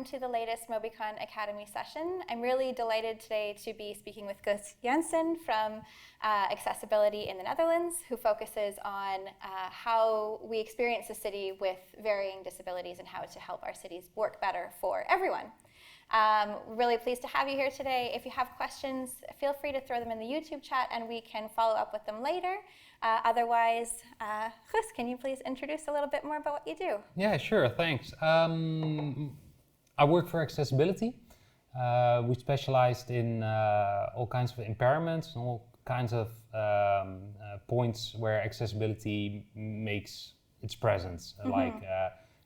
to the latest Mobycon Academy session. I'm really delighted today to be speaking with Guus Janssen from Accessibility in the Netherlands, who focuses on how we experience the city with varying disabilities and how to help our cities work better for everyone. Really pleased to have you here today. If you have questions, feel free to throw them in the YouTube chat and we can follow up with them later. Otherwise, Guus, can you please introduce a little bit more about what you do? Yeah, sure, thanks. I work for Accessibility. We specialized in all kinds of impairments and all kinds of points where accessibility makes its presence, like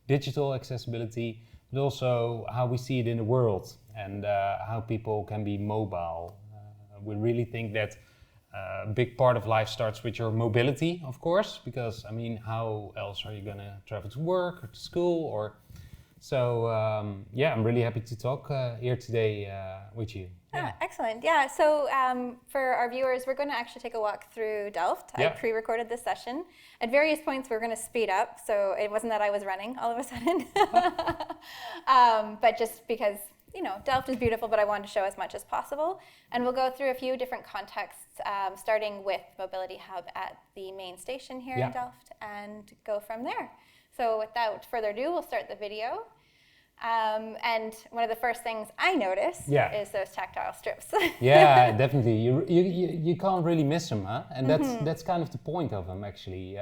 digital accessibility, but also how we see it in the world and how people can be mobile. We really think that a big part of life starts with your mobility, of course, because I mean, how else are you going to travel to work or to school? Or so, yeah, I'm really happy to talk here today with you. Yeah. Oh, excellent. Yeah, so for our viewers, we're going to actually take a walk through Delft. Yeah. I pre-recorded this session. At various points, we're going to speed up, so it wasn't that I was running all of a sudden. But just because, you know, Delft is beautiful, but I wanted to show as much as possible. And we'll go through a few different contexts, starting with Mobility Hub at the main station here in Delft, and go from there. So without further ado, we'll start the video. And one of the first things I notice is those tactile strips. Yeah, definitely. You can't really miss them, huh? And that's kind of the point of them, actually.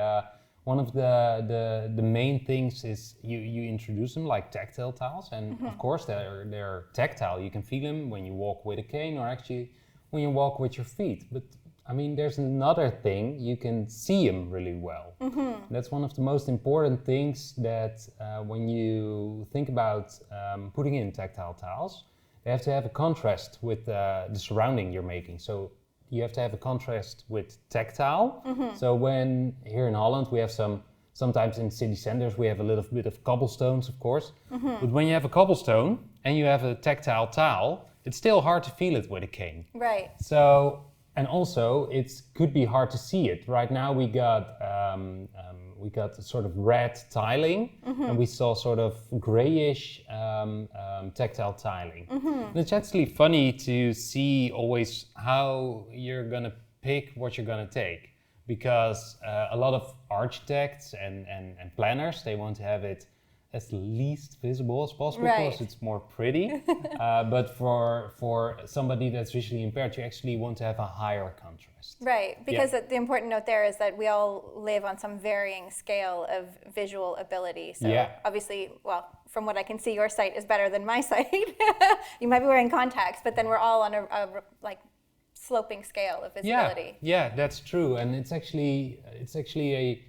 One of the main things is you introduce them like tactile tiles, and of course they're tactile. You can feel them when you walk with a cane or actually when you walk with your feet. But I mean, there's another thing, you can see them really well. That's one of the most important things that when you think about putting in tactile tiles, they have to have a contrast with the surrounding you're making. So you have to have a contrast with tactile. So when here in Holland we have sometimes in city centers we have a little bit of cobblestones, of course. But when you have a cobblestone and you have a tactile tile, it's still hard to feel it with a cane. Right. So, and also it could be hard to see it. Right now we got sort of red tiling and we saw sort of grayish tactile tiling. And it's actually funny to see always how you're gonna pick what you're gonna take, because a lot of architects and planners, they want to have it as least visible as possible because it's more pretty. But for somebody that's visually impaired, you actually want to have a higher contrast. Right, because the important note there is that we all live on some varying scale of visual ability. So obviously, well, from what I can see, your site is better than my site. You might be wearing contacts, but then we're all on a like sloping scale of visibility. Yeah, that's true, and it's actually a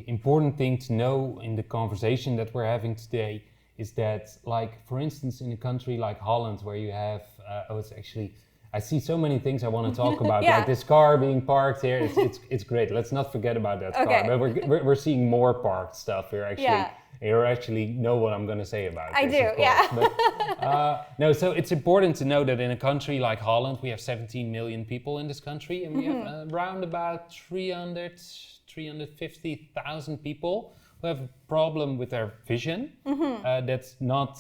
important thing to know in the conversation that we're having today is that, like, for instance, in a country like Holland, where you have, I see so many things I want to talk about, like this car being parked here. It's great. Let's not forget about that car. But we're seeing more parked stuff here, actually. You actually know what I'm going to say about this. I do, But, no, so it's important to know that in a country like Holland, we have 17 million people in this country, and we have around about 350,000 people who have a problem with their vision. That's not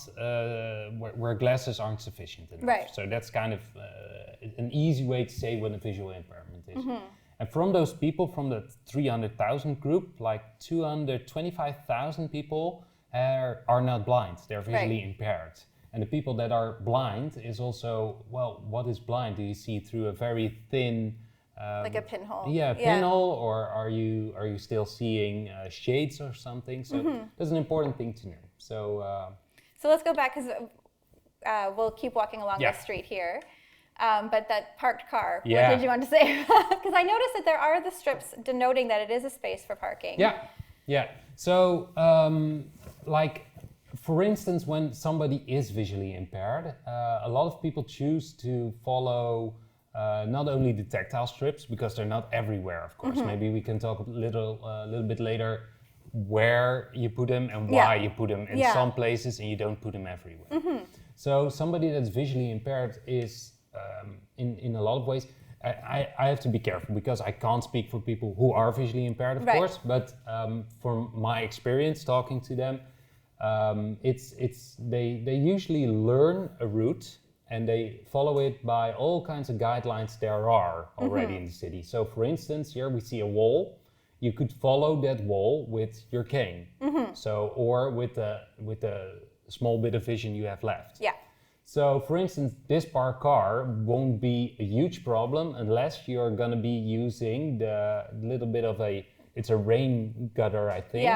where glasses aren't sufficient enough. Right. So that's kind of an easy way to say what a visual impairment is. And from those people, from the 300,000 group, like 225,000 people are not blind. They're visually impaired. And the people that are blind is also, well, what is blind? Do you see through a very thin like a pinhole. Yeah, pinhole, or are you still seeing shades or something? So that's an important thing to know. So let's go back, because we'll keep walking along the street here. But that parked car, what did you want to say? Because I noticed that there are the strips denoting that it is a space for parking. Yeah. So like, for instance, when somebody is visually impaired, a lot of people choose to follow not only the tactile strips, because they're not everywhere, of course. Maybe we can talk a little bit later where you put them and why you put them in some places and you don't put them everywhere. So somebody that's visually impaired is, in a lot of ways, I have to be careful because I can't speak for people who are visually impaired, of course, but from my experience talking to them, They usually learn a route and they follow it by all kinds of guidelines there are already in the city. So for instance, here we see a wall. You could follow that wall with your cane. So, or with the small bit of vision you have left. Yeah. So for instance, this parked car won't be a huge problem unless you're gonna be using the little bit of it's a rain gutter, I think,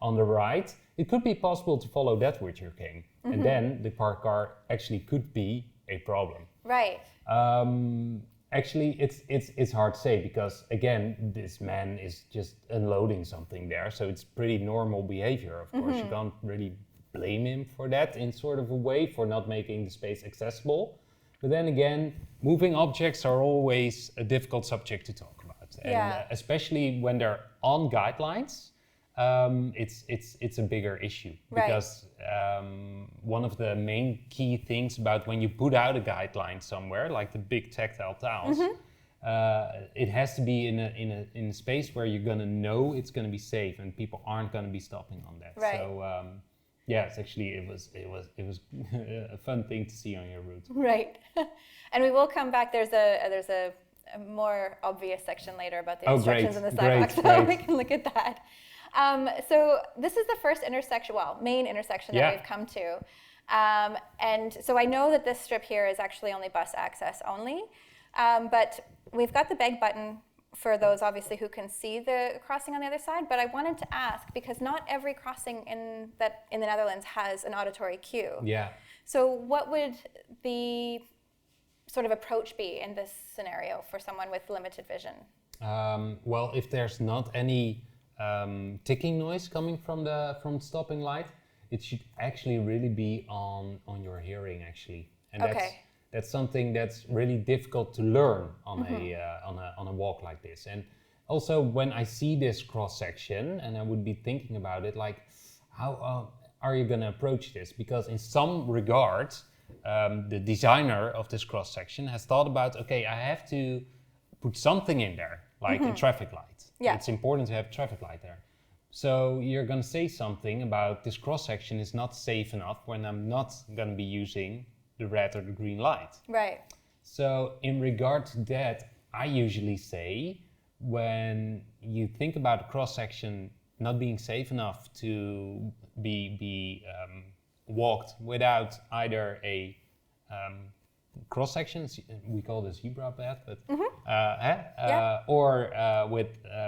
on the right. It could be possible to follow that with your cane. And then the parked car actually could be a problem. Right. Actually, it's hard to say because again, this man is just unloading something there, so it's pretty normal behavior. Of course, you can't really blame him for that in sort of a way for not making the space accessible. But then again, moving objects are always a difficult subject to talk about, and especially when they're on guidelines. It's a bigger issue because one of the main key things about when you put out a guideline somewhere, like the big tactile tiles, it has to be in a space where you're gonna know it's gonna be safe and people aren't gonna be stopping on that. Right. So it's actually it was a fun thing to see on your route. Right, and we will come back. There's a more obvious section later about the instructions in the sidewalk, so we can look at that. So this is the first main intersection that we've come to. And so I know that this strip here is actually only bus access only, but we've got the beg button for those obviously who can see the crossing on the other side, but I wanted to ask, because not every crossing in the Netherlands has an auditory cue. Yeah. So what would the sort of approach be in this scenario for someone with limited vision? Well, if there's not any ticking noise coming from the stopping light, it should actually really be on your hearing actually, and that's something that's really difficult to learn on a walk like this. And also when I see this cross section, and I would be thinking about it like, how are you going to approach this? Because in some regards, the designer of this cross section has thought about, okay, I have to put something in there, like a traffic light. Yeah. It's important to have a traffic light there. So you're going to say something about this cross section is not safe enough when I'm not going to be using the red or the green light. Right. So in regard to that, I usually say when you think about a cross section not being safe enough to be walked without either a cross section, we call this zebra path, but or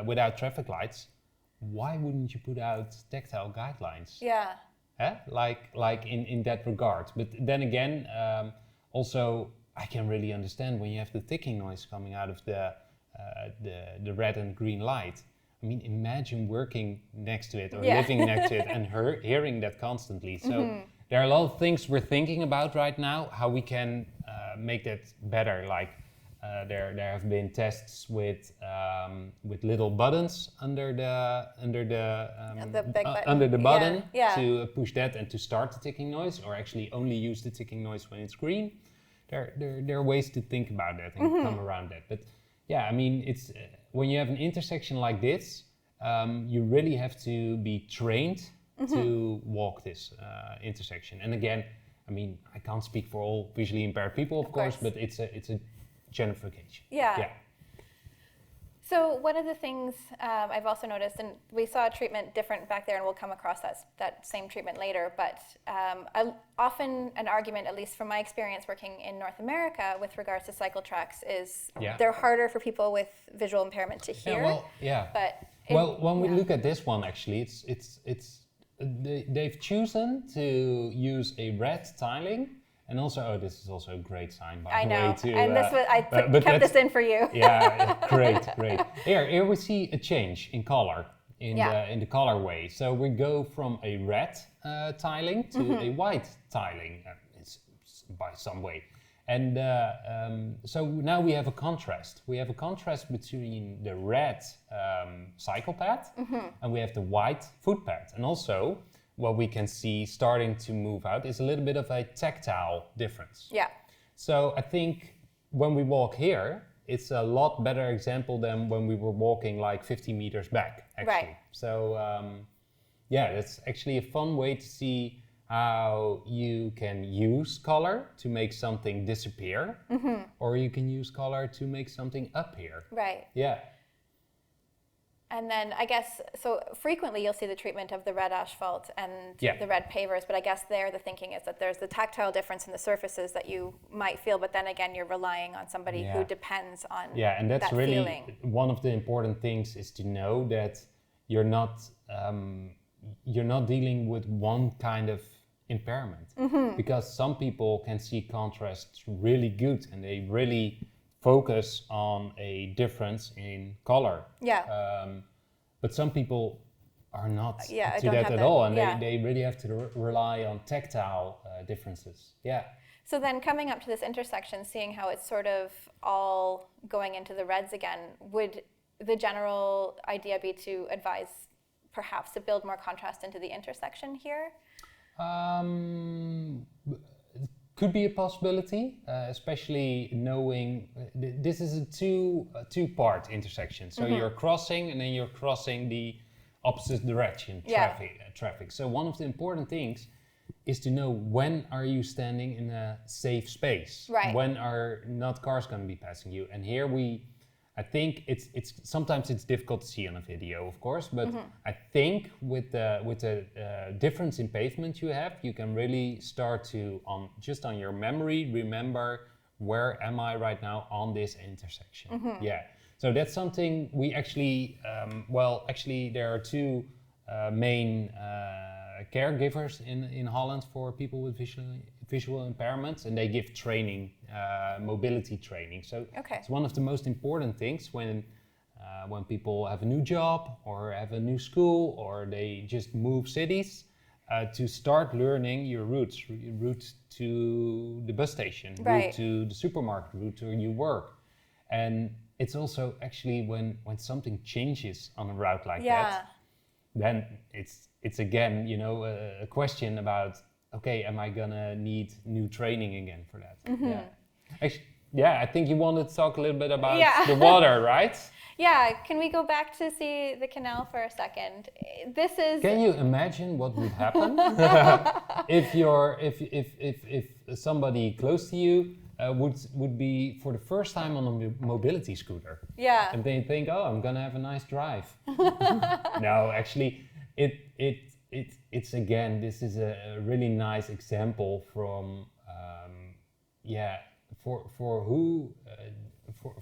without traffic lights, why wouldn't you put out tactile guidelines? Yeah. Like in that regard. But then again, also I can really understand when you have the ticking noise coming out of the red and green light. I mean, imagine working next to it or living next to it and hearing that constantly. So there are a lot of things we're thinking about right now, how we can make that better. Like there have been tests with little buttons under the button to push that and to start the ticking noise, or actually only use the ticking noise when it's green. There are ways to think about that and come around that. But yeah, I mean, it's when you have an intersection like this, you really have to be trained to walk this intersection. And again, I mean, I can't speak for all visually impaired people, of course, but it's a generalization. Yeah. So one of the things I've also noticed, and we saw a treatment different back there, and we'll come across that same treatment later, but often an argument, at least from my experience working in North America with regards to cycle tracks, is they're harder for people with visual impairment to hear. But when we look at this one, actually, they've chosen to use a red tiling. And also, this is also a great sign, by the way. I kept this in for you. Yeah, great. Here we see a change in color, in the colorway. So we go from a red tiling to a white tiling, by some way. And so now we have a contrast. We have a contrast between the red cycle path and we have the white footpath. And also, what we can see starting to move out is a little bit of a tactile difference. Yeah. So I think when we walk here, it's a lot better example than when we were walking like 50 meters back, actually. Right. So yeah, that's actually a fun way to see how you can use color to make something disappear, or you can use color to make something appear. Right. Yeah. And then I guess, so frequently you'll see the treatment of the red asphalt and the red pavers, but I guess there the thinking is that there's the tactile difference in the surfaces that you might feel, but then again you're relying on somebody who depends on and that's that really feeling. one of the important things is to know that you're not dealing with one kind of impairment, because some people can see contrast really good and they really focus on a difference in color. But some people are not to that at all, and they really have to rely on tactile differences. Yeah. So then coming up to this intersection, seeing how it's sort of all going into the reds again, would the general idea be to advise perhaps to build more contrast into the intersection here? Could be a possibility, especially knowing this is a two-part intersection. So you're crossing, and then you're crossing the opposite direction traffic. So one of the important things is to know when are you standing in a safe space. Right. When are not cars going to be passing you. And here I think it's sometimes it's difficult to see on a video, of course, but I think with the difference in pavement you have, you can really start to on your memory remember, where am I right now on this intersection? Yeah. So that's something we actually there are two main caregivers in Holland for people with visual impairments, and they give training, mobility training. So it's one of the most important things when people have a new job or have a new school or they just move cities, to start learning your route to the bus station, route to the supermarket, route to your work. And it's also actually when something changes on a route like that, then it's again, a question about, okay, am I gonna need new training again for that? Yeah. Actually, I think you wanted to talk a little bit about the water, right? Yeah, can we go back to see the canal for a second? This is. Can you imagine what would happen if somebody close to you would be for the first time on a mobility scooter? Yeah. And they think, oh, I'm gonna have a nice drive. No, actually, it's again, this is a really nice example from for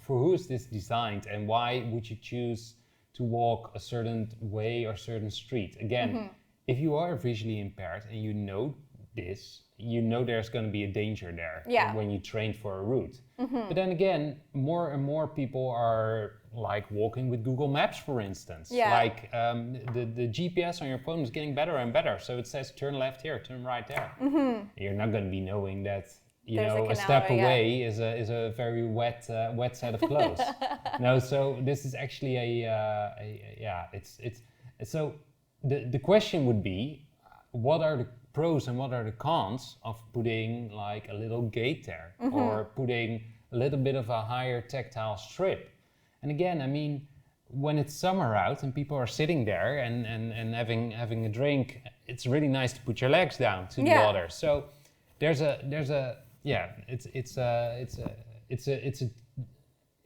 who is this designed, and why would you choose to walk a certain way or certain street? Again, if you are visually impaired and you know this, you know there's going to be a danger there when you train for a route. But then again, more and more people are like walking with Google Maps, for instance. Like the GPS on your phone is getting better and better. So it says turn left here, turn right there. You're not going to be knowing that a step away is a very wet set of clothes. No, so this is actually so the question would be, what are the pros and what are the cons of putting like a little gate there, or putting a little bit of a higher tactile strip? And again, I mean, when it's summer out and people are sitting there and having a drink, it's really nice to put your legs down to the water. So it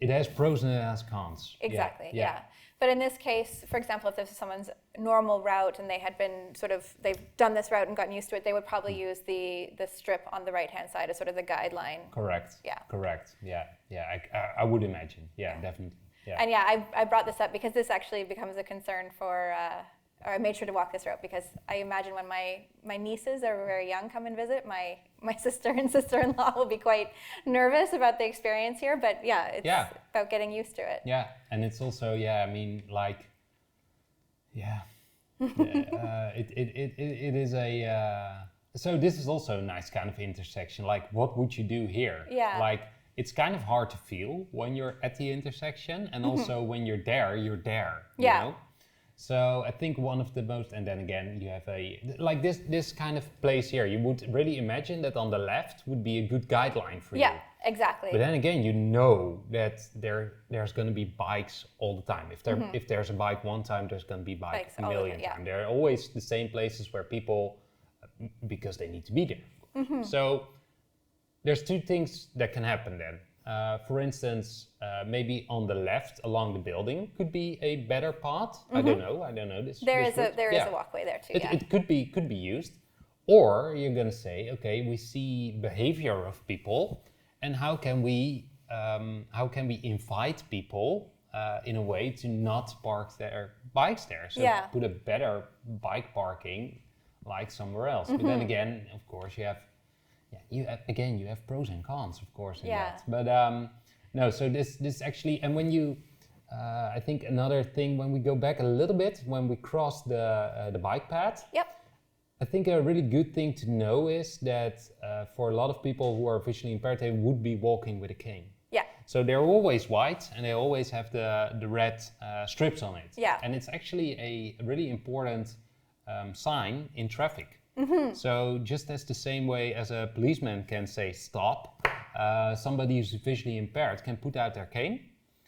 has pros and it has cons. Exactly. Yeah. But in this case, for example, if this is someone's normal route and they had been they've done this route and gotten used to it, they would probably use the strip on the right-hand side as sort of the guideline. Correct. Yeah. Correct. Yeah. Yeah. I would imagine. Yeah, definitely. Yeah. And I brought this up because this actually becomes a concern for, or I made sure to walk this route because I imagine when my nieces are very young come and visit, my sister and sister-in-law will be quite nervous about the experience here, but it's about getting used to it. Yeah, and it's also, I mean, like, it is a, so this is also a nice kind of intersection, like what would you do here? Yeah. Like, it's kind of hard to feel when you're at the intersection, and also when you're there, you know? So I think one of the most, and then again, you have like this kind of place here, you would really imagine that on the left would be a good guideline for you. Yeah, exactly. But then again, you know that there's going to be bikes all the time. If there's a bike one time, there's going to be bikes a million times. There are always the same places where people, because they need to be there. So there's two things that can happen then. For instance, maybe on the left along the building could be a better path. I don't know. There is a walkway there too. It could be used. Or you're going to say, okay, we see behavior of people, and how can we invite people in a way to not park their bikes there? So put a better bike parking like somewhere else. But then again, of course, you have pros and cons, of course, in that. But no, so this actually, and when you, I think another thing, when we go back a little bit, when we cross the bike path, I think a really good thing to know is that for a lot of people who are visually impaired, they would be walking with a cane. Yeah. So they're always white, and they always have the red strips on it. Yeah. And it's actually a really important sign in traffic. So just as the same way as a policeman can say stop, somebody who's visually impaired can put out their cane,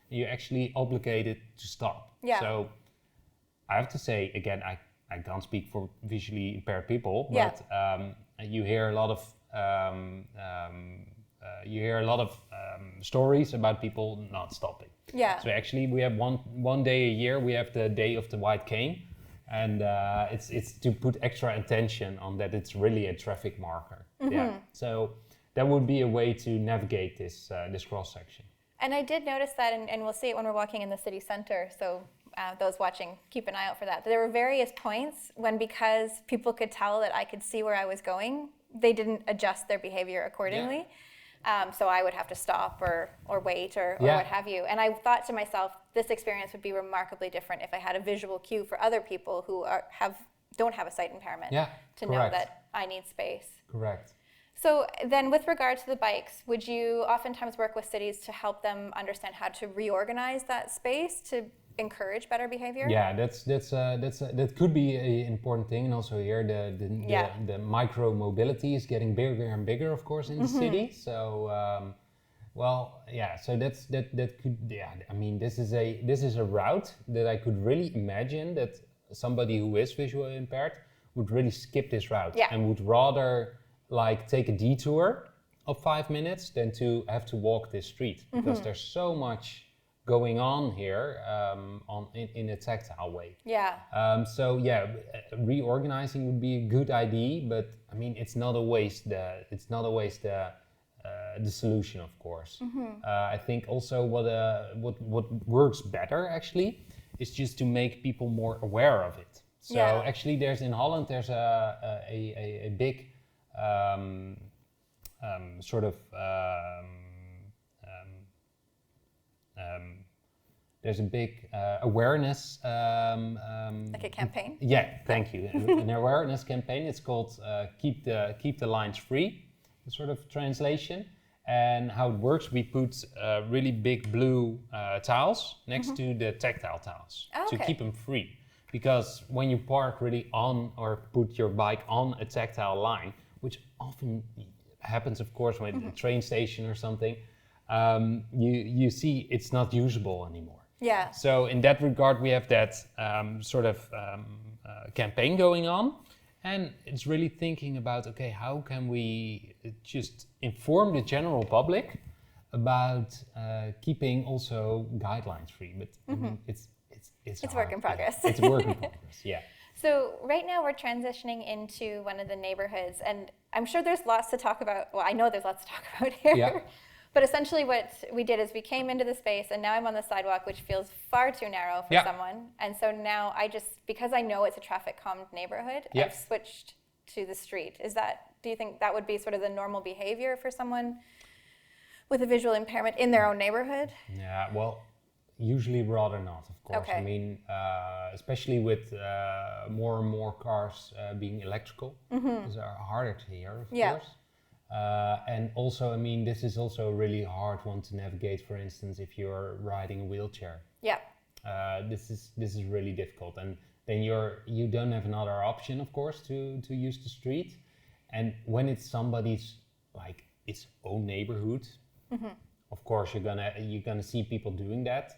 and you're actually obligated to stop. Yeah. So I have to say, again, I can't speak for visually impaired people, but you hear a lot of stories about people not stopping. Yeah. So actually we have one day a year, we have the day of the white cane. And it's to put extra attention on that it's really a traffic marker. Yeah. So that would be a way to navigate this cross section. And I did notice that, and we'll see it when we're walking in the city center. So those watching, keep an eye out for that. There were various points when, because people could tell that I could see where I was going, they didn't adjust their behavior accordingly. Yeah. So I would have to stop or wait or what have you. And I thought to myself, this experience would be remarkably different if I had a visual cue for other people who don't have a sight impairment to know that I need space. Correct. So then with regard to the bikes, would you oftentimes work with cities to help them understand how to reorganize that space to encourage better behavior? Yeah, that could be an important thing. And also here the micro mobility is getting bigger and bigger, of course, in the city. So so that could, I mean, this is a route that I could really imagine that somebody who is visually impaired would really skip this route and would rather like take a detour of 5 minutes than to have to walk this street, because there's so much going on here in a tactile way. Yeah. Reorganizing would be a good idea, but I mean, it's not always the solution, of course. I think also what works better actually is just to make people more aware of it. So actually, in Holland there's a big there's a big awareness like a campaign? Yeah, thank you. An awareness campaign. It's called Keep the Lines Free, the sort of translation. And how it works, we put really big blue tiles next to the tactile tiles to keep them free. Because when you park really on or put your bike on a tactile line, which often happens, of course, when a train station or something, you see it's not usable anymore. Yeah. So in that regard, we have that campaign going on, and it's really thinking about, okay, how can we just inform the general public about keeping also guidelines free? But I mean, it's work in progress. It's a work in progress. Yeah. So right now we're transitioning into one of the neighborhoods, and I'm sure there's lots to talk about. Well, I know there's lots to talk about here. Yeah. But essentially what we did is we came into the space, and now I'm on the sidewalk, which feels far too narrow for someone. And so now because I know it's a traffic calmed neighborhood, I've switched to the street. Do you think that would be sort of the normal behavior for someone with a visual impairment in their own neighborhood? Yeah, well, usually rather not, of course. Okay. I mean, especially with more and more cars being electrical, those are harder to hear, of course. And also, I mean, this is also a really hard one to navigate, for instance, if you're riding a wheelchair. Yeah. this is really difficult, and then you don't have another option, of course, to use the street. And when it's somebody's like its own neighborhood, of course you're gonna see people doing that.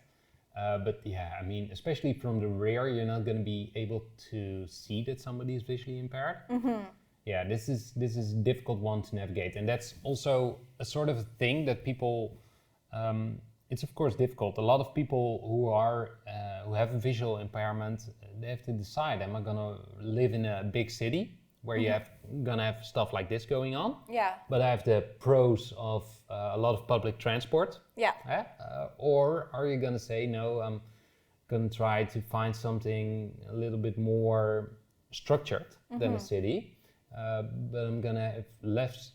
But yeah, I mean, especially from the rear, you're not gonna be able to see that somebody is visually impaired. Yeah, this is a difficult one to navigate, and that's also a sort of a thing that people. It's of course difficult. A lot of people who have a visual impairment, they have to decide: am I gonna live in a big city where you gonna have stuff like this going on? Yeah. But I have the pros of a lot of public transport. Yeah. Or are you gonna say no? I'm gonna try to find something a little bit more structured than a city, but I'm gonna have less.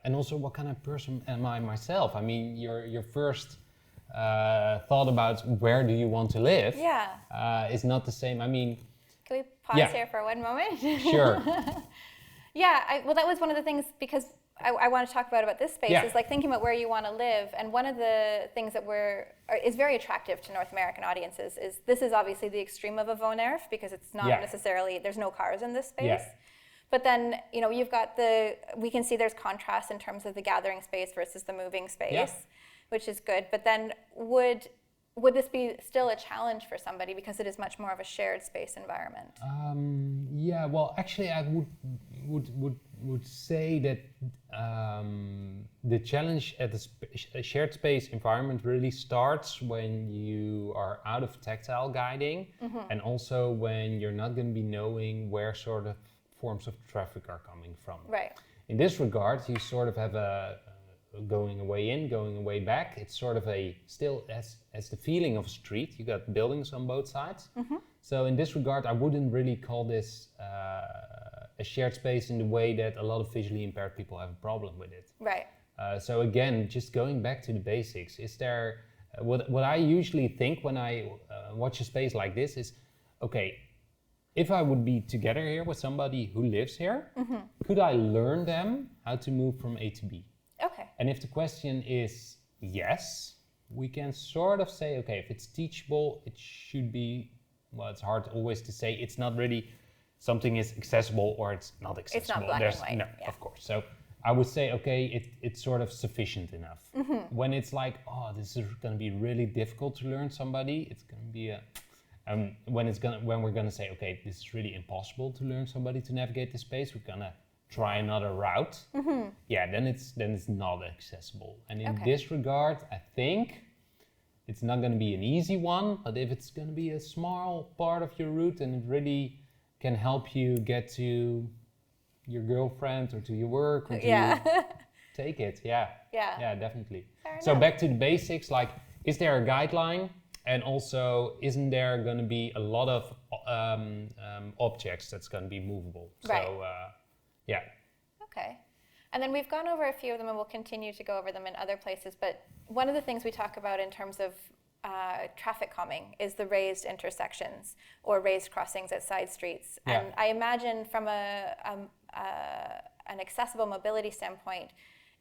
And also, what kind of person am I myself? I mean, your first thought about where do you want to live is not the same. I mean, can we pause here for one moment? Sure. Well, that was one of the things, because I want to talk about this space is like thinking about where you want to live. And one of the things that is very attractive to North American audiences is this is obviously the extreme of a Wonerf, because it's not necessarily, there's no cars in this space. But then, you've got we can see there's contrast in terms of the gathering space versus the moving space, which is good. But then would this be still a challenge for somebody because it is much more of a shared space environment? Yeah, well, actually, I would say that the challenge at a shared space environment really starts when you are out of tactile guiding, and also when you're not going to be knowing where sort of forms of traffic are coming from. Right. In this regard, you sort of have a going away in, going away back. It's sort of still as the feeling of a street. You got buildings on both sides. So in this regard, I wouldn't really call this a shared space in the way that a lot of visually impaired people have a problem with it. Right. So again, just going back to the basics, is there, what I usually think when I watch a space like this is, okay, if I would be together here with somebody who lives here, could I learn them how to move from A to B? Okay. And if the question is yes, we can sort of say, okay, if it's teachable, it should be, well, it's hard always to say, it's not really something is accessible or it's not accessible. It's not black and white. No, of course. So I would say, okay, it's sort of sufficient enough. When it's like, oh, this is going to be really difficult to learn somebody, it's going to be when we're going to say, okay, this is really impossible to learn somebody to navigate the space, we're going to try another route. Then it's not accessible. And in this regard, I think it's not going to be an easy one, but if it's going to be a small part of your route and it really can help you get to your girlfriend or to your work or to take it. Yeah, definitely. So back to the basics, like, is there a guideline? And also, isn't there going to be a lot of objects that's going to be movable? Right. So, Okay. And then we've gone over a few of them, and we'll continue to go over them in other places. But one of the things we talk about in terms of traffic calming is the raised intersections or raised crossings at side streets. And I imagine from an accessible mobility standpoint,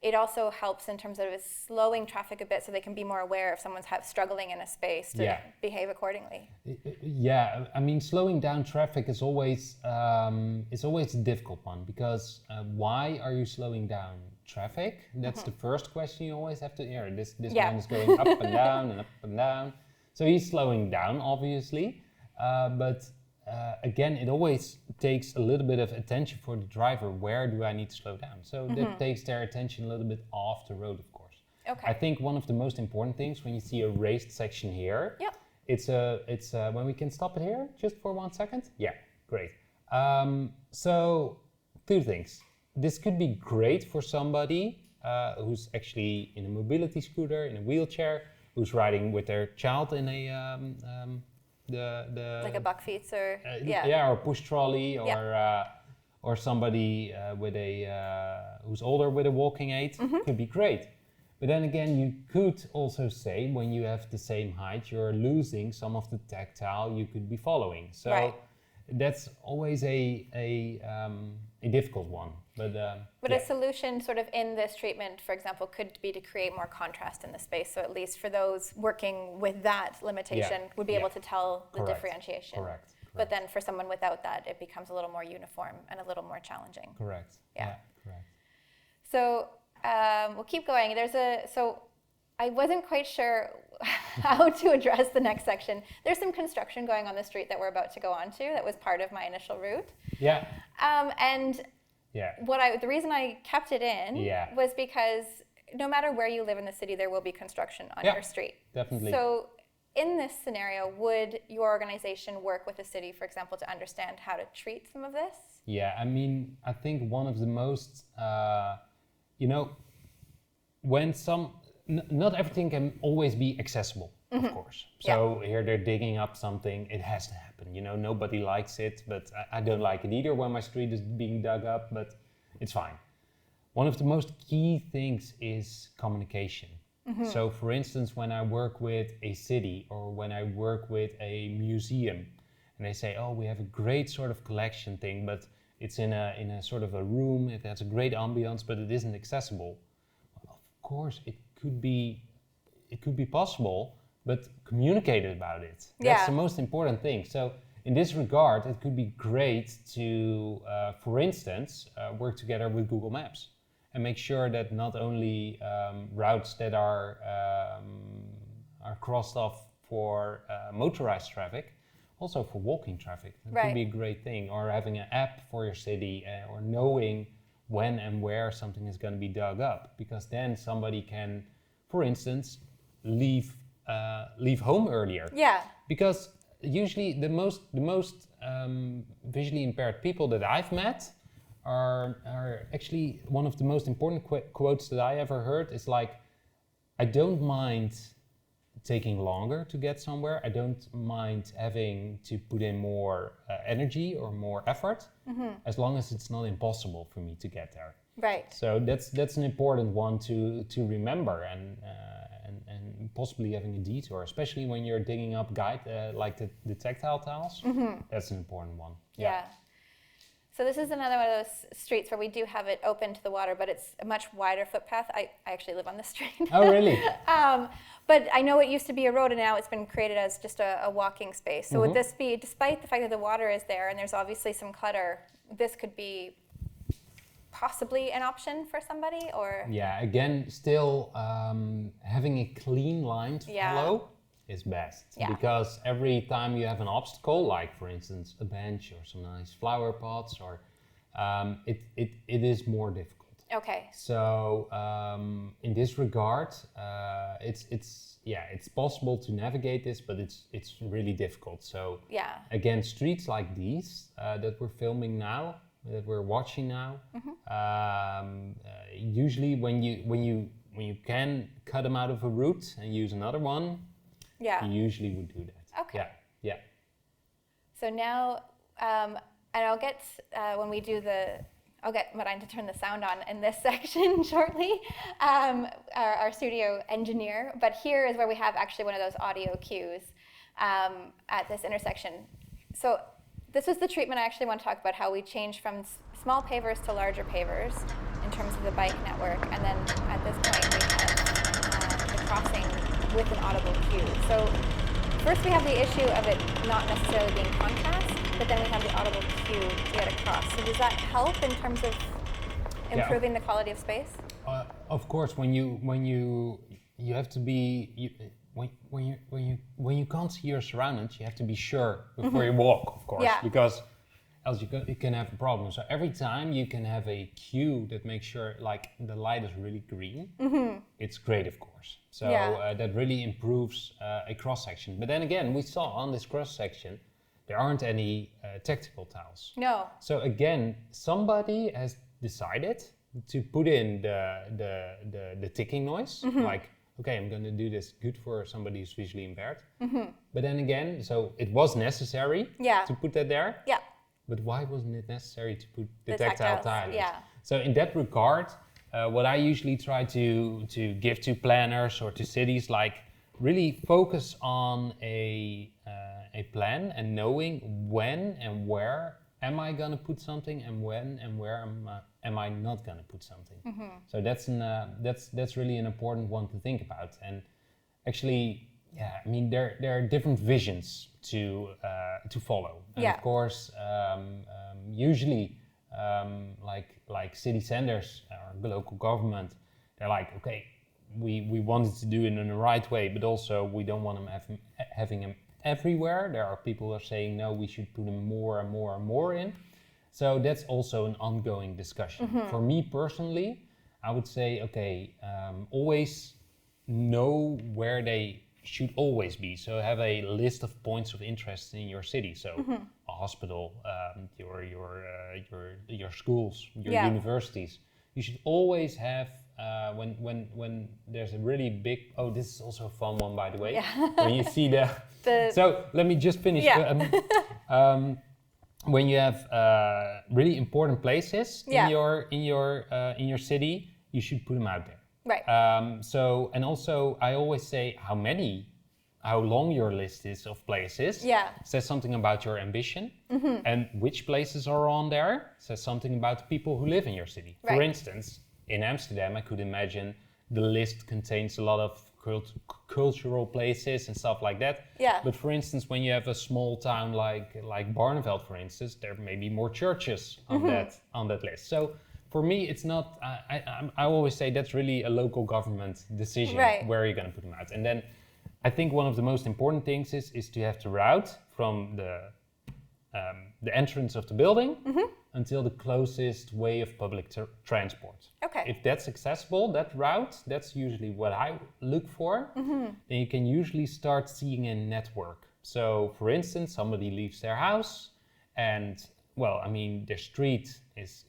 it also helps in terms of slowing traffic a bit so they can be more aware if someone's struggling in a space to behave accordingly. Yeah, I mean, slowing down traffic is always a difficult one, because why are you slowing down traffic? That's the first question you always have to hear. This man is going up and down and up and down. So he's slowing down, obviously, but again, it always takes a little bit of attention for the driver. Where do I need to slow down? So that takes their attention a little bit off the road, of course. Okay. I think one of the most important things when you see a raised section here, it's when we can stop it here just for 1 second. Yeah, great. So 2 things. This could be great for somebody who's actually in a mobility scooter, in a wheelchair, who's riding with their child in a like a buckfeet or or a push trolley, or somebody with who's older with a walking aid. Could be great. But then again, you could also say when you have the same height, you're losing some of the tactile you could be following. So that's always a a difficult one. But a solution sort of in this treatment, for example, could be to create more contrast in the space. So at least for those working with that limitation would be able to tell the differentiation. Correct. But then for someone without that, it becomes a little more uniform and a little more challenging. Correct. Yeah. Correct. So we'll keep going. So I wasn't quite sure how to address the next section. There's some construction going on the street that we're about to go on to that was part of my initial route. Yeah. And the reason I kept it in was because no matter where you live in the city, there will be construction on your street. Definitely. So in this scenario, would your organization work with the city, for example, to understand how to treat some of this? Yeah, I mean, I think one of the most, when not everything can always be accessible, of course. So here they're digging up something, it has to happen. Nobody likes it, but I don't like it either when my street is being dug up, but it's fine. One of the most key things is communication. So for instance, when I work with a city or when I work with a museum and they say, oh, we have a great sort of collection thing, but it's in a sort of a room, it has a great ambience, but it isn't accessible. Well, of course, it could be possible, but communicate about it. That's the most important thing. So in this regard, it could be great to, for instance, work together with Google Maps. And make sure that not only routes that are crossed off for motorized traffic, also for walking traffic. That could be a great thing. Or having an app for your city, or knowing when and where something is going to be dug up, because then somebody can, for instance, leave home earlier. Yeah. Because usually the most visually impaired people that I've met are actually one of the most important quotes that I ever heard is like, I don't mind taking longer to get somewhere. I don't mind having to put in more energy or more effort, as long as it's not impossible for me to get there. Right. So that's an important one to remember, and possibly having a detour, especially when you're digging up like the tactile tiles. That's an important one. Yeah. So this is another one of those streets where we do have it open to the water, but it's a much wider footpath. I actually live on the street. Oh, really? But I know it used to be a road, and now it's been created as just a walking space. So would this be, despite the fact that the water is there and there's obviously some clutter, this could be possibly an option for somebody, or? Yeah, again, still having a clean line to follow is best, because every time you have an obstacle, like for instance a bench or some nice flower pots, or it is more difficult. Okay. So in this regard, it's possible to navigate this, but it's really difficult. So again, streets like these that we're filming now, that we're watching now, usually when you can cut them out of a route and use another one. You usually would do that. Okay. Yeah. So now, and I'll get when we do I'll get Marijn to turn the sound on in this section shortly, our studio engineer. But here is where we have actually one of those audio cues at this intersection. So this was the treatment I actually want to talk about, how we changed from small pavers to larger pavers in terms of the bike network. And then at this point, we have the crossing with an audible cue. So first we have the issue of it not necessarily being contrast, but then we have the audible cue to get across. So does that help in terms of improving the quality of space? Of course, when you have to be when you can't see your surroundings, you have to be sure before you walk, of course, because else you can have a problem. So every time you can have a cue that makes sure like the light is really green, it's great, of course. So that really improves a cross section. But then again, we saw on this cross section there aren't any tactile tiles. No. So again, somebody has decided to put in the ticking noise, like, okay, I'm going to do this good for somebody who's visually impaired. But then again, so it was necessary to put that there. Yeah. But why wasn't it necessary to put the tactile tiles? Yeah. So in that regard, what I usually try to give to planners or to cities, like really focus on a plan and knowing when and where am I gonna put something, and when and where am I not gonna put something? So that's really an important one to think about. And actually, I mean, there are different visions to follow. And of course, usually, like city centers or the local government, they're like, okay, we wanted to do it in the right way, but also we don't want them having them everywhere. There are people who are saying, no, we should put them more and more and more in. So that's also an ongoing discussion. For me personally, I would say, okay, always know where they should always be. So have a list of points of interest in your city. So a hospital, your schools, your universities. You should always have when there's a really big. Oh, this is also a fun one, by the way. When you see the so let me just finish. When you have really important places in your city, you should put them out there. Right. So, and also I always say how long your list is of places says something about your ambition, and which places are on there says something about the people who live in your city. Right. For instance, in Amsterdam, I could imagine the list contains a lot of cultural places and stuff like that. But for instance, when you have a small town like Barneveld, for instance, there may be more churches on that list. So for me, it's not. I always say that's really a local government decision where you're going to put them out. And then I think one of the most important things is to have the route from the entrance of the building until the closest way of public transport. Okay. If that's accessible, that route, that's usually what I look for. Then you can usually start seeing a network. So for instance, somebody leaves their house and, well, I mean, their street is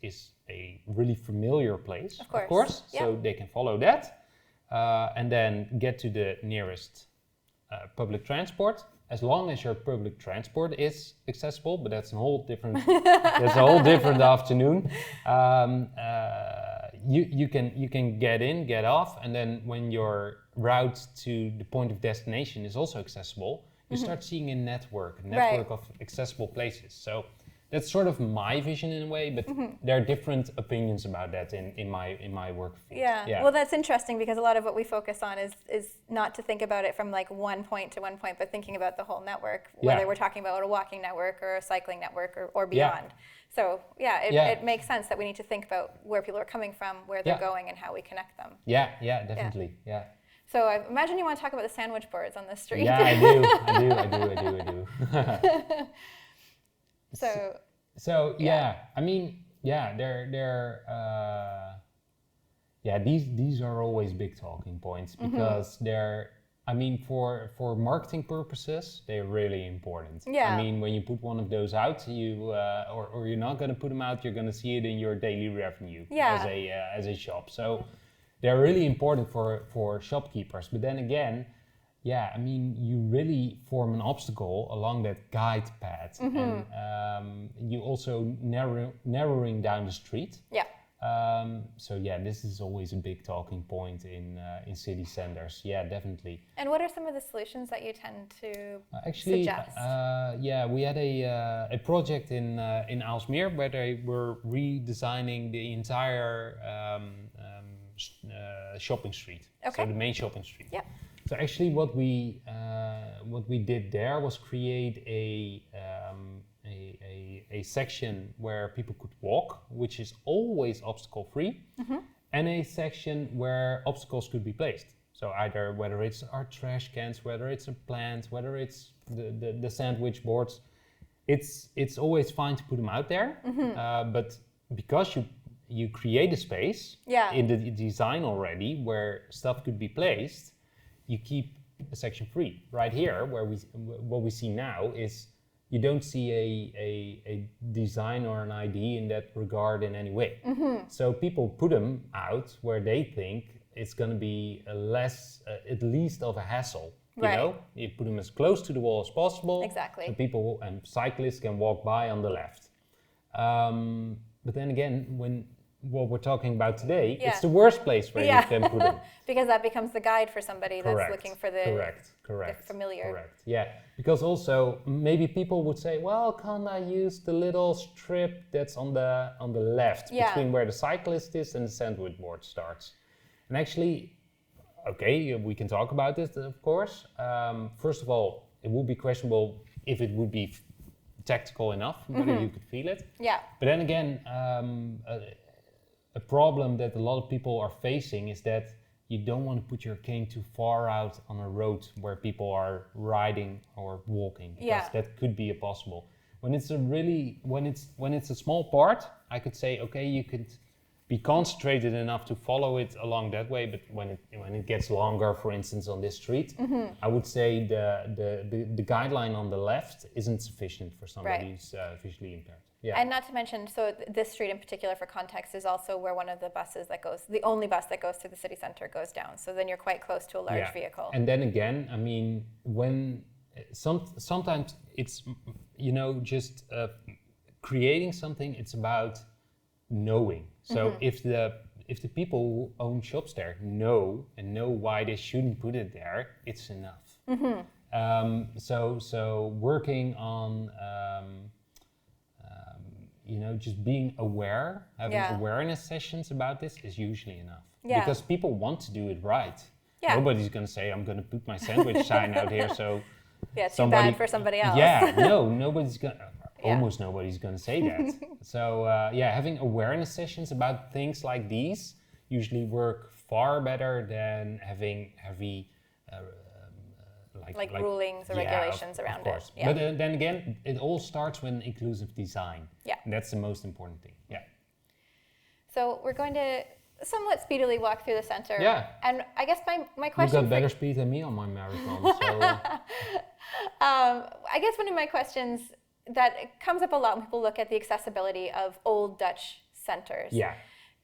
a really familiar place, of course. So they can follow that and then get to the nearest public transport. As long as your public transport is accessible, but that's a whole different afternoon. You can get in, get off, and then when your route to the point of destination is also accessible, you start seeing a network of accessible places. So that's sort of my vision in a way, but there are different opinions about that in my work field. Yeah. Well, that's interesting because a lot of what we focus on is not to think about it from like one point to one point, but thinking about the whole network, whether we're talking about a walking network or a cycling network or beyond. So it makes sense that we need to think about where people are coming from, where they're going, and how we connect them. Yeah, definitely. Yeah. So I imagine you want to talk about the sandwich boards on the street. Yeah, I do. So I mean, these are always big talking points because they're, I mean, for marketing purposes, they're really important. I mean, when you put one of those out, you or you're not going to put them out, you're going to see it in your daily revenue as a shop. So they're really important for shopkeepers. But then again, I mean, you really form an obstacle along that guide path, and you also narrowing down the street. So this is always a big talking point in city centers. Yeah, definitely. And what are some of the solutions that you tend to suggest? We had a project in Aalsmeer where they were redesigning the entire shopping street. So the main shopping street. So actually, what we did there was create a section where people could walk, which is always obstacle free, and a section where obstacles could be placed. So either whether it's our trash cans, whether it's a plant, whether it's the sandwich boards, it's always fine to put them out there. But because you create a space in the design already where stuff could be placed, you keep a section free. Right here, what we see now is you don't see a design or an ID in that regard in any way. So people put them out where they think it's going to be less, at least of a hassle. You know, you put them as close to the wall as possible. Exactly. So people and cyclists can walk by on the left. But then again, what we're talking about today, Yeah. it's the worst place where you can put them. Because that becomes the guide for somebody that's looking for the familiar. Correct. Yeah, because also maybe people would say, well, can't I use the little strip that's on the left between where the cyclist is and the sandwich board starts? And actually, okay, we can talk about this, of course. First of all, it would be questionable if it would be tactical enough, whether you could feel it. Yeah. But then again, a problem that a lot of people are facing is that you don't want to put your cane too far out on a road where people are riding or walking, because that could be possible. When it's when it's a small part, I could say, okay, you could be concentrated enough to follow it along that way. But when it gets longer, for instance, on this street, I would say the guideline on the left isn't sufficient for somebody who's visually impaired. Yeah. And not to mention, so this street in particular, for context, is also where one of the buses that goes, the only bus that goes to the city center goes down. So then you're quite close to a large vehicle. And then again, I mean, when sometimes it's, just creating something, it's about knowing. So if the people who own shops there know why they shouldn't put it there, it's enough. So working on just being aware, having awareness sessions about this is usually enough. Because people want to do it right. Nobody's going to say, I'm going to put my sandwich sign out here, so too bad for somebody else. Nobody's going to. Almost nobody's going to say that. So having awareness sessions about things like these usually work far better than having heavy like rulings or regulations around it. But then again, it all starts with inclusive design. Yeah. And that's the most important thing. Yeah. So we're going to somewhat speedily walk through the center. Yeah. And I guess my question. You got better speed than me on my marathon. So. I guess one of my questions that comes up a lot when people look at the accessibility of old Dutch centers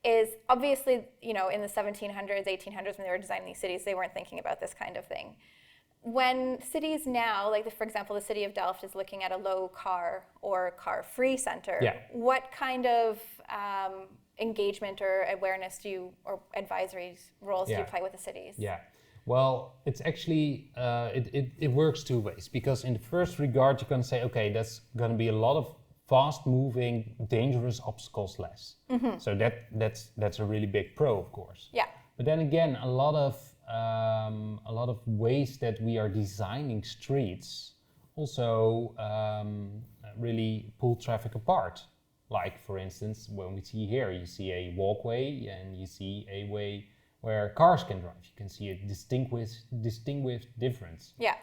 is obviously, in the 1700s, 1800s, when they were designing these cities, they weren't thinking about this kind of thing. When cities now, like for example, the city of Delft is looking at a low car or car-free center, what kind of engagement or awareness or advisory roles do you play with the cities? Yeah. Well, it's actually, it works two ways, because in the first regard, you're going to say, okay, that's going to be a lot of fast-moving, dangerous obstacles less. So that's a really big pro, of course. Yeah. But then again, a lot of ways that we are designing streets also really pull traffic apart. Like, for instance, when we see here, you see a walkway and you see a way where cars can drive. You can see a distinguished difference. Yeah.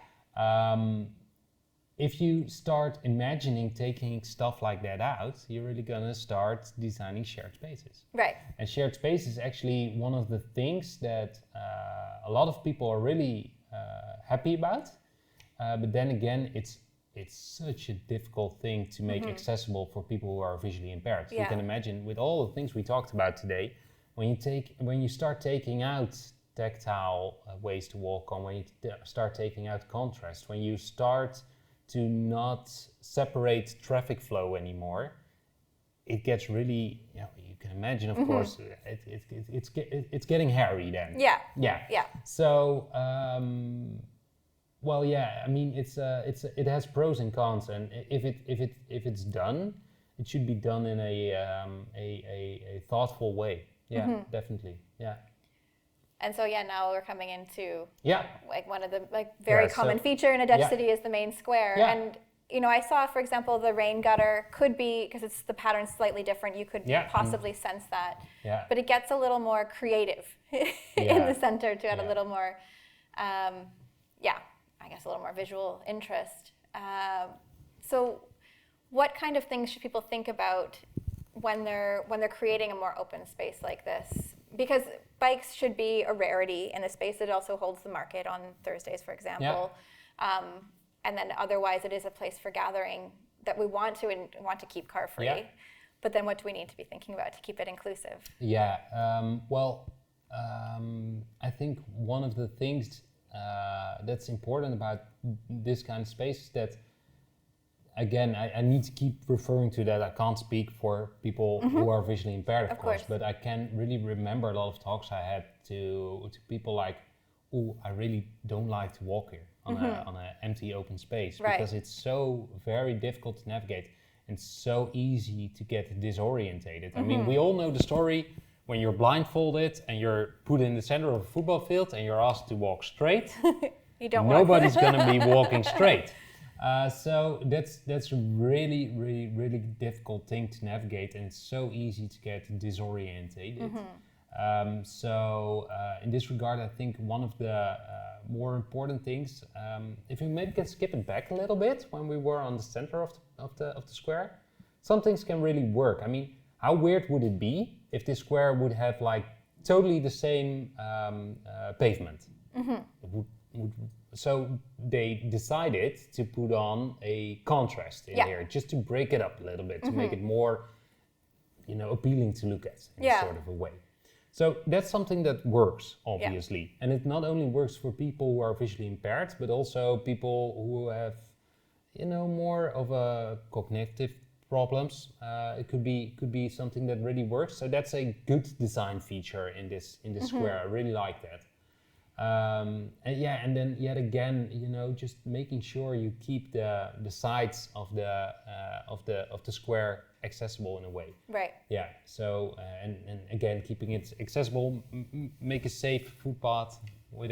If you start imagining taking stuff like that out, you're really gonna start designing shared spaces. Right. And shared space is actually one of the things that a lot of people are really happy about. But then again, it's such a difficult thing to make accessible for people who are visually impaired. So you can imagine, with all the things we talked about today, when you start taking out tactile ways to walk on, when you start taking out contrast, when you start to not separate traffic flow anymore, it gets really, you can imagine, of course, it's getting hairy then. Yeah. So, I mean, it has pros and cons, and if it's done, it should be done in a thoughtful way. Yeah, definitely. Yeah. And so now we're coming into like one of the very common so, feature in a Dutch city is the main square. Yeah. And I saw, for example, the rain gutter could be, because it's the pattern's slightly different, you could possibly sense that. Yeah. But it gets a little more creative in the center to add a little more, I guess a little more visual interest. So what kind of things should people think about when they're creating a more open space like this? Because bikes should be a rarity in the space. It also holds the market on Thursdays, for example. And then otherwise it is a place for gathering that we want to keep car free. Yeah. But then what do we need to be thinking about to keep it inclusive? Yeah, I think one of the things that's important about this kind of space is that again, I need to keep referring to that. I can't speak for people who are visually impaired, of course, but I can really remember a lot of talks I had to people like, "Oh, I really don't like to walk here on an empty open space because it's so very difficult to navigate and so easy to get disorientated." I mean, we all know the story when you're blindfolded and you're put in the center of a football field and you're asked to walk straight. You don't Nobody's going to be walking straight. So that's a really, really, really difficult thing to navigate, and it's so easy to get disorientated. So in this regard, I think one of the more important things, if we maybe can skip it back a little bit when we were on the center of the square, some things can really work. I mean, how weird would it be if this square would have like totally the same pavement? So they decided to put on a contrast in here, just to break it up a little bit, to make it more, appealing to look at in sort of a way. So that's something that works, obviously. And it not only works for people who are visually impaired, but also people who have, more of a cognitive problems. It could be something that really works. So that's a good design feature in this square. I really like that. And then yet again, just making sure you keep the sides of the square accessible in a way. Right. Yeah. So and again, keeping it accessible, make a safe footpath with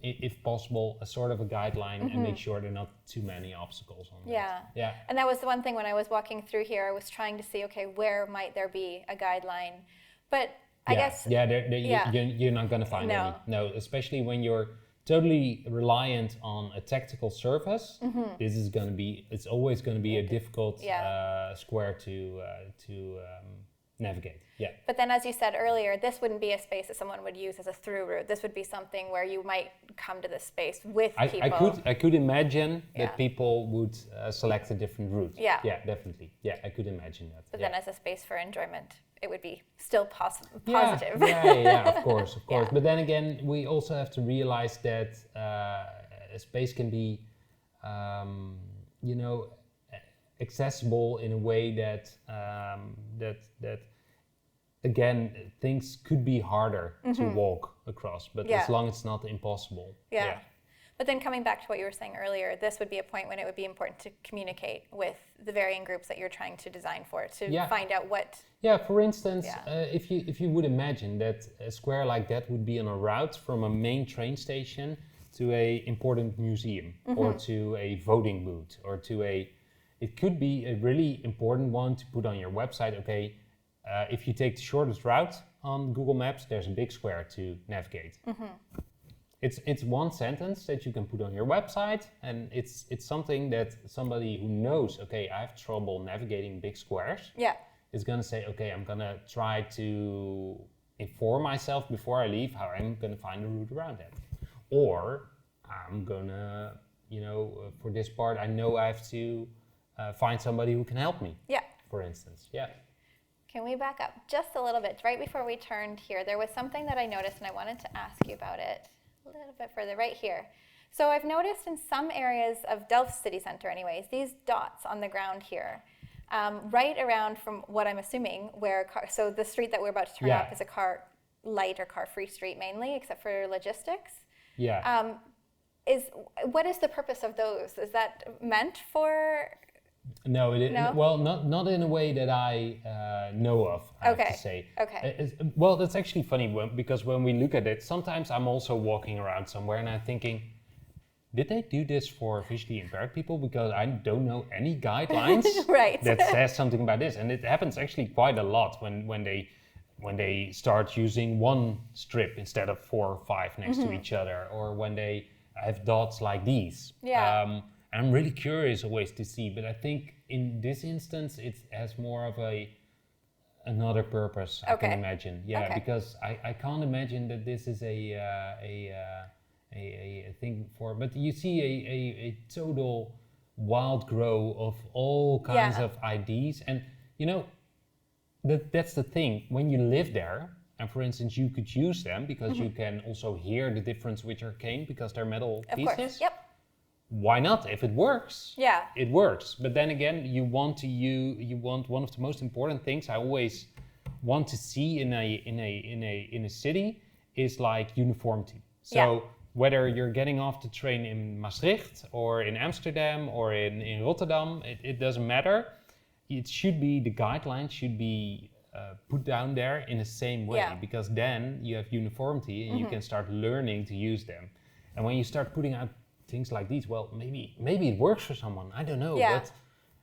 if possible, a sort of a guideline, and make sure there are not too many obstacles on it. Yeah. And that was the one thing when I was walking through here, I was trying to see, okay, where might there be a guideline? But I guess... You're not going to find any. No, especially when you're totally reliant on a tactical surface. This is going to be, it's always going to be a difficult square to navigate. Yeah. But then, as you said earlier, this wouldn't be a space that someone would use as a through route. This would be something where you might come to this space with people. I could imagine that people would select a different route. Yeah. Yeah, definitely. Yeah, I could imagine that. But then, as a space for enjoyment, it would be still positive. Of course. Yeah. But then again, we also have to realize that a space can be, accessible in a way that again, things could be harder to walk across, but as long as it's not impossible. Yeah. But then coming back to what you were saying earlier, this would be a point when it would be important to communicate with the varying groups that you're trying to design for, to find out what... Yeah, for instance, if you would imagine that a square like that would be on a route from a main train station to a important museum, or to a voting booth, or to it could be a really important one to put on your website. Okay, if you take the shortest route on Google Maps, there's a big square to navigate. It's one sentence that you can put on your website, and it's something that somebody who knows, okay, I have trouble navigating big squares, is going to say, okay, I'm going to try to inform myself before I leave how I'm going to find a route around that. Or I'm going to, for this part, I know I have to find somebody who can help me, for instance. Yeah. Can we back up just a little bit? Right before we turned here, there was something that I noticed, and I wanted to ask you about it a little bit further, right here. So I've noticed in some areas of Delft city center anyways, these dots on the ground here, right around, from what I'm assuming, where so the street that we're about to turn up is a car light or car free street mainly, except for logistics. Yeah. What is the purpose of those? Is that meant for... No, well, not in a way that I know of, I have to say. Okay. Well, that's actually funny, because when we look at it, sometimes I'm also walking around somewhere and I'm thinking, did they do this for visually impaired people? Because I don't know any guidelines that says something about this. And it happens actually quite a lot when they start using one strip instead of 4 or 5 next to each other, or when they have dots like these. Yeah. I'm really curious always to see, but I think in this instance it has more of another purpose. I can imagine, because I can't imagine that this is a thing for. But you see a total wild grow of all kinds of ideas, and that's the thing. When you live there, and for instance, you could use them because you can also hear the difference with your cane because they're metal pieces. Of course. Yep. why not? If it works, Yeah. it works. But then again, you want one of the most important things I always want to see in a city is like uniformity. So whether you're getting off the train in Maastricht or in Amsterdam or in Rotterdam, it doesn't matter. It should be, the guidelines should be put down there in the same way, because then you have uniformity and you can start learning to use them. And when you start putting out things like these, well, maybe it works for someone, I don't know. But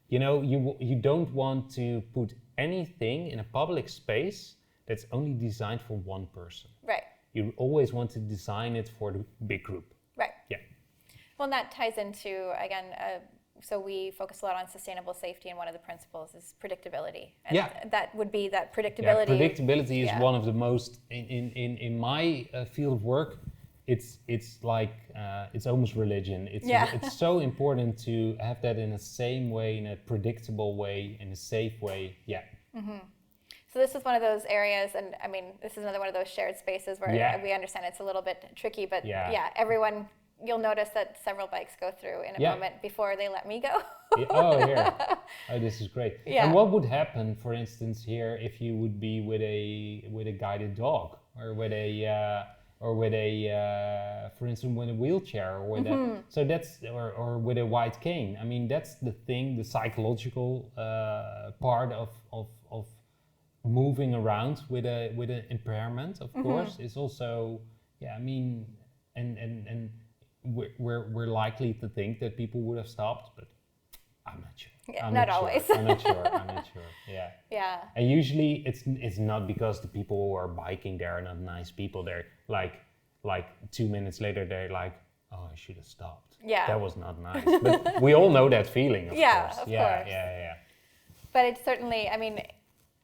you know, you don't want to put anything in a public space that's only designed for one person. Right. You always want to design it for the big group. Right. Yeah. Well, and that ties into, again, so we focus a lot on sustainable safety, and one of the principles is predictability. And that would be that predictability. Yeah, predictability is one of the most, in my field of work, it's like, it's almost religion. It's so important to have that in the same way, in a predictable way, in a safe way. Yeah. Mm-hmm. So this is one of those areas, and I mean, this is another one of those shared spaces where we understand it's a little bit tricky, but everyone, you'll notice that several bikes go through in a moment before they let me go. Oh, this is great. Yeah. And what would happen, for instance, here if you would be with a guided dog, or with a for instance, with a wheelchair, or with so that's or with a white cane. I mean, that's the thing, the psychological part of moving around with an impairment, of course, is also I mean, and we're likely to think that people would have stopped, but I'm not sure. Yeah, not always. I'm not sure. Yeah. Yeah. And usually it's not because the people who are biking there are not nice people. They're like 2 minutes later they're like, oh, I should have stopped. Yeah. That was not nice. But we all know that feeling, of course. Of course. Yeah. But it's certainly, I mean,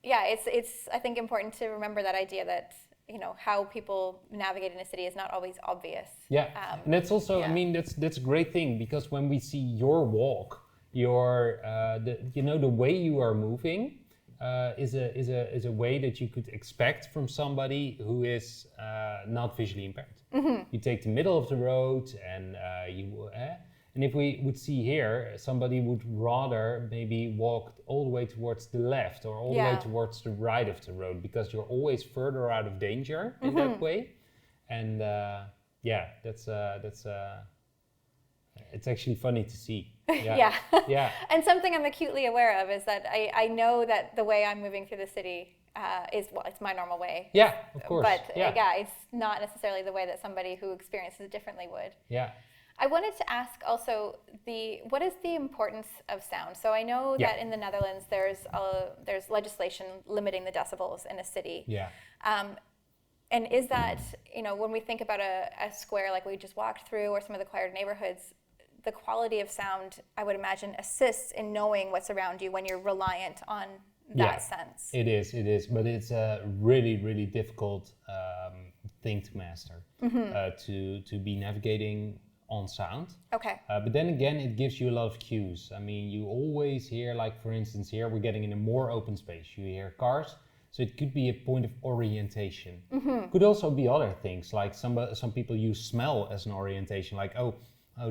it's I think important to remember that idea that, you know, how people navigate in a city is not always obvious. Yeah. And that's also, I mean, that's a great thing, because when we see your walk, the way you are moving is a way that you could expect from somebody who is not visually impaired. You take the middle of the road, and and if we would see here, somebody would rather maybe walk all the way towards the left or all the way towards the right of the road, because you're always further out of danger in that way. And that's it's actually funny to see. Yeah. And something I'm acutely aware of is that I know that the way I'm moving through the city it's my normal way. Yeah, of course. But it's not necessarily the way that somebody who experiences it differently would. Yeah. I wanted to ask also what is the importance of sound? So I know that in the Netherlands there's legislation limiting the decibels in a city. Yeah. And is that, you know, when we think about a square like we just walked through, or some of the quieter neighborhoods, the quality of sound, I would imagine, assists in knowing what's around you when you're reliant on that sense. It is, but it's a really, really difficult thing to master, to be navigating on sound. Okay. But then again, it gives you a lot of cues. I mean, you always hear, like for instance here, we're getting in a more open space. You hear cars, so it could be a point of orientation. Could also be other things, like some people use smell as an orientation, like,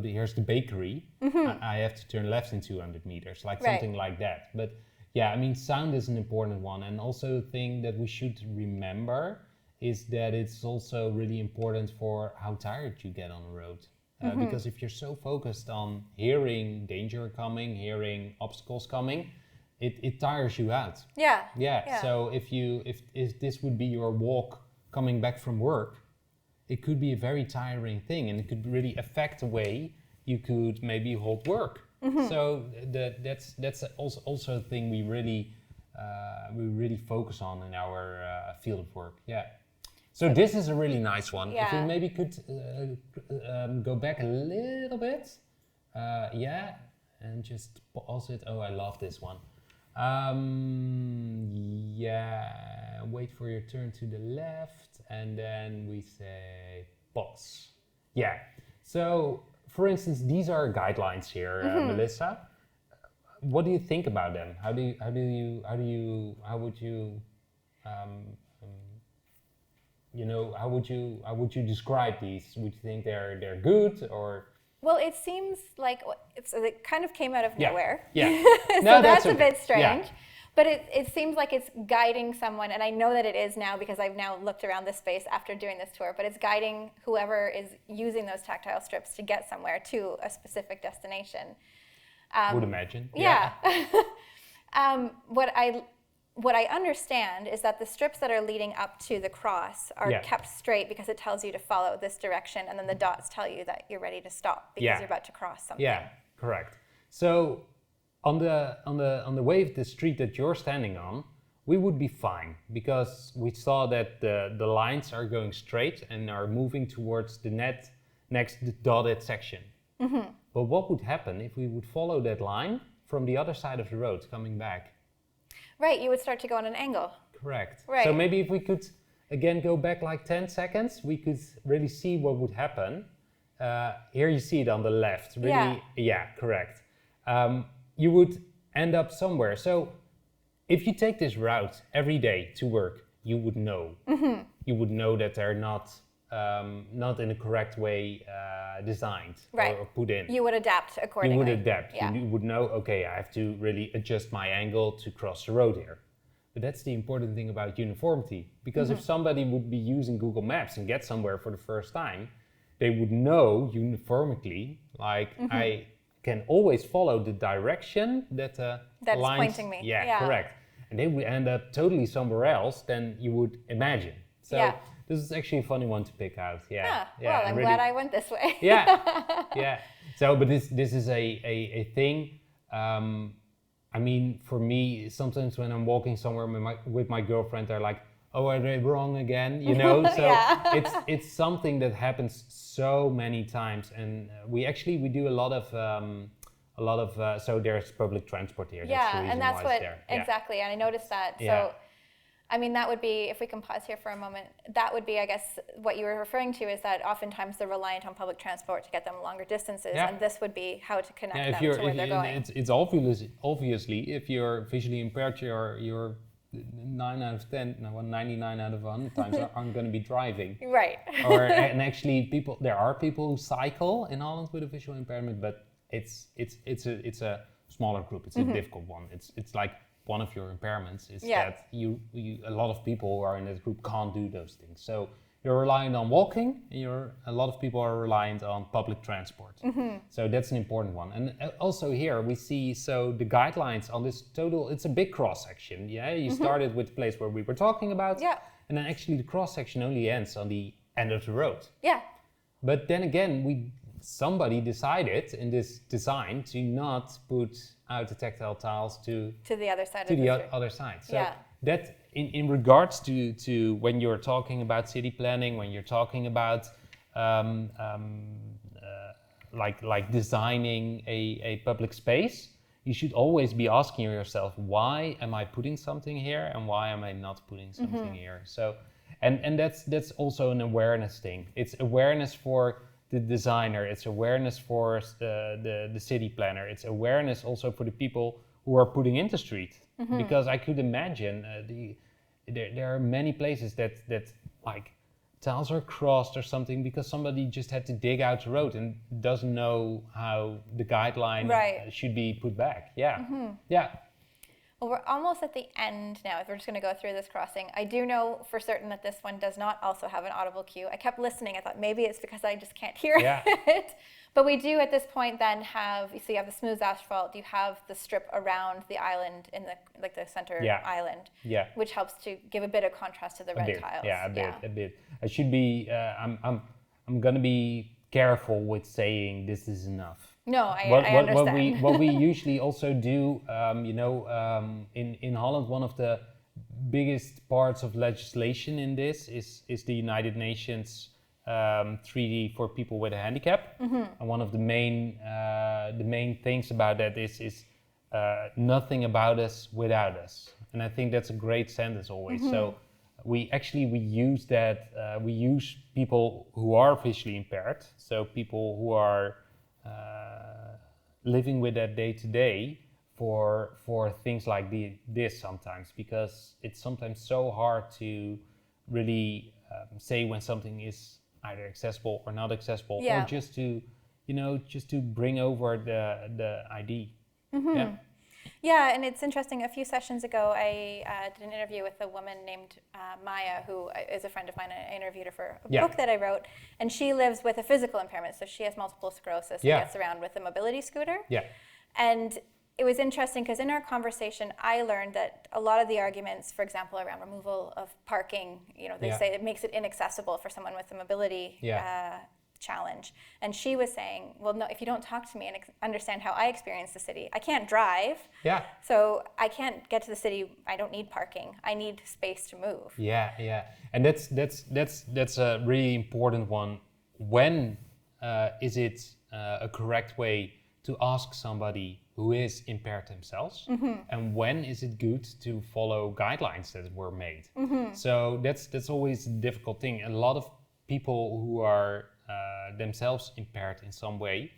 here's the bakery. I have to turn left in 200 meters, like something like that. But yeah, I mean, sound is an important one. And also a thing that we should remember is that it's also really important for how tired you get on the road. Because if you're so focused on hearing danger coming, hearing obstacles coming, it tires you out. Yeah. So if this would be your walk coming back from work, it could be a very tiring thing, and it could really affect the way you could maybe hold work. So that's also a thing we really focus on in our field of work. Yeah. So this is a really nice one. If we maybe could go back a little bit, and just pause it. Oh, I love this one. Wait for your turn to the left, and then we say pause. Yeah. So, for instance, these are guidelines here, Melissa. What do you think about them? How would you describe these? Would you think they're good, or Well, it seems like it kind of came out of nowhere. Yeah. So No, that's a okay. bit strange. Yeah. But it seems like it's guiding someone, and I know that it is now because I've now looked around this space after doing this tour, but it's guiding whoever is using those tactile strips to get somewhere to a specific destination. Would imagine. Yeah. What I understand is that the strips that are leading up to the cross are kept straight because it tells you to follow this direction, and then the dots tell you that you're ready to stop because you're about to cross something. Yeah, correct. So on the way of the street that you're standing on, we would be fine because we saw that the lines are going straight and are moving towards the next dotted section. Mm-hmm. But what would happen if we would follow that line from the other side of the road coming back? Right, you would start to go on an angle. Correct. Right. So maybe if we could again go back like 10 seconds, we could really see what would happen. Here you see it on the left. Really, yeah, correct. You would end up somewhere. So if you take this route every day to work, you would know. Mm-hmm. You would know that they're not in the correct way designed or put in. You would adapt accordingly. You would adapt. Yeah. You would know, okay, I have to really adjust my angle to cross the road here. But that's the important thing about uniformity. Because if somebody would be using Google Maps and get somewhere for the first time, they would know uniformly, like I can always follow the direction that that's lines, pointing me. Yeah, correct. And they would end up totally somewhere else than you would imagine. So this is actually a funny one to pick out. Well, I'm glad I went this way. Yeah. So, but this is a thing. I mean, for me, sometimes when I'm walking somewhere with my girlfriend, they're like, "Oh, are they wrong again?" You know. So it's something that happens so many times, and we do a lot of. So there's public transport here. And that's what exactly. And I noticed that. So. I mean, that would be, if we can pause here for a moment, that would be, I guess, what you were referring to is that oftentimes they're reliant on public transport to get them longer distances, and this would be how to connect them to where they're going. It's obviously, if you're visually impaired, you're 9 out of 10, 99 out of 100 times aren't going to be driving. Right. And actually, there are people who cycle in Holland with a visual impairment, but it's a smaller group. It's a difficult one. It's like, one of your impairments is that you a lot of people who are in that group can't do those things. So you're reliant on walking, and a lot of people are reliant on public transport. Mm-hmm. So that's an important one. And also here we see, so the guidelines on this total, it's a big cross section. Yeah, you started with the place where we were talking about, and then actually the cross section only ends on the end of the road. Yeah. But then again, somebody decided in this design to not put out the tactile tiles to the other side. Other side. So that in regards to when you're talking about city planning, when you're talking about like designing a public space, you should always be asking yourself, why am I putting something here and why am I not putting something here? So and that's also an awareness thing. It's awareness for the designer, it's awareness for the city planner, it's awareness also for the people who are putting in the street. Because I could imagine there are many places that like tiles are crossed or something because somebody just had to dig out the road and doesn't know how the guideline should be put back. Well, we're almost at the end now. We're just going to go through this crossing. I do know for certain that this one does not also have an audible cue. I kept listening. I thought maybe it's because I just can't hear it. But we do at this point then have, so you have the smooth asphalt, you have the strip around the island in the center island, which helps to give a bit of contrast to the red tiles. A bit. I should be, I'm going to be careful with saying this is enough. No, I understand. What we usually also do, in Holland, one of the biggest parts of legislation in this is the United Nations treaty for people with a handicap. And one of the main things about that is nothing about us without us. And I think that's a great sentence always. So we use that. We use people who are visually impaired, so people who are living with that day to day for things like this sometimes, because it's sometimes so hard to really say when something is either accessible or not accessible, or just to just to bring over the ID. Yeah. Yeah, and it's interesting. A few sessions ago, I did an interview with a woman named Maya, who is a friend of mine. I interviewed her for a book that I wrote, and she lives with a physical impairment. So she has multiple sclerosis and gets around with a mobility scooter. Yeah. And it was interesting because in our conversation, I learned that a lot of the arguments, for example, around removal of parking, they say it makes it inaccessible for someone with a mobility challenge. And she was saying, well, no, if you don't talk to me and understand how I experience the city, I can't drive. Yeah. So I can't get to the city. I don't need parking. I need space to move. Yeah. And that's a really important one. When is it a correct way to ask somebody who is impaired themselves? And when is it good to follow guidelines that were made? So that's always a difficult thing. A lot of people who are themselves impaired in some way,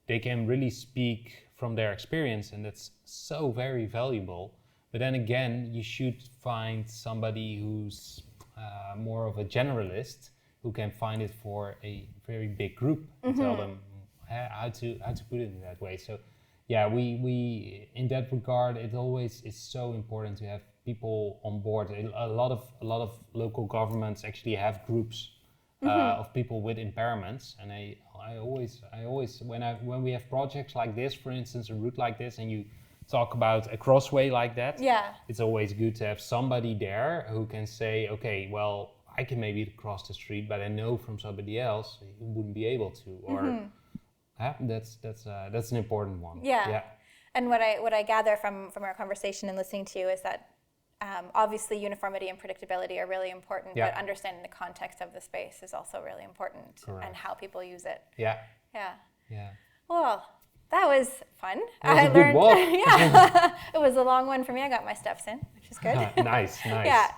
they can really speak from their experience, and that's so very valuable. But then again, you should find somebody who's more of a generalist, who can find it for a very big group and tell them how to put it in that way. So yeah, we in that regard, it always is so important to have people on board. A lot of local governments actually have groups of people with impairments, and I always when we have projects like this, for instance, a route like this, and you talk about a crossway like that, it's always good to have somebody there who can say, okay, well, I can maybe cross the street, but I know from somebody else who wouldn't be able to, or that's an important one. Yeah. And what I gather from our conversation and listening to you is that obviously uniformity and predictability are really important, but understanding the context of the space is also really important. Correct. And how people use it. Yeah. Well, that was fun. That was a good walk. It was a long one for me. I got my steps in, which is good. Nice. Yeah.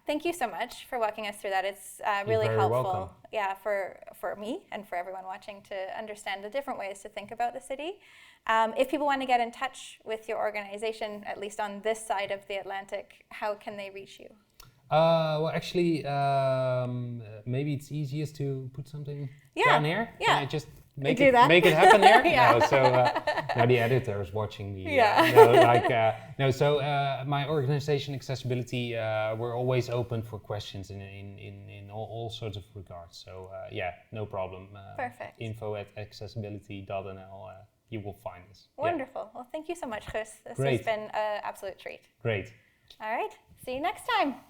Thank you so much for walking us through that. It's really helpful. Welcome. Yeah, for me and for everyone watching to understand the different ways to think about the city. If people want to get in touch with your organization, at least on this side of the Atlantic, how can they reach you? Well, actually, maybe it's easiest to put something down here. Yeah. Can I just make it happen here? No, so now the editor is watching me. So my organization, Accessibility, we're always open for questions in all sorts of regards. So no problem. Perfect. info@accessibility.nl. You will find us. Wonderful. Well, thank you so much, Guus. This Great. has been an absolute treat. Great. All right. See you next time.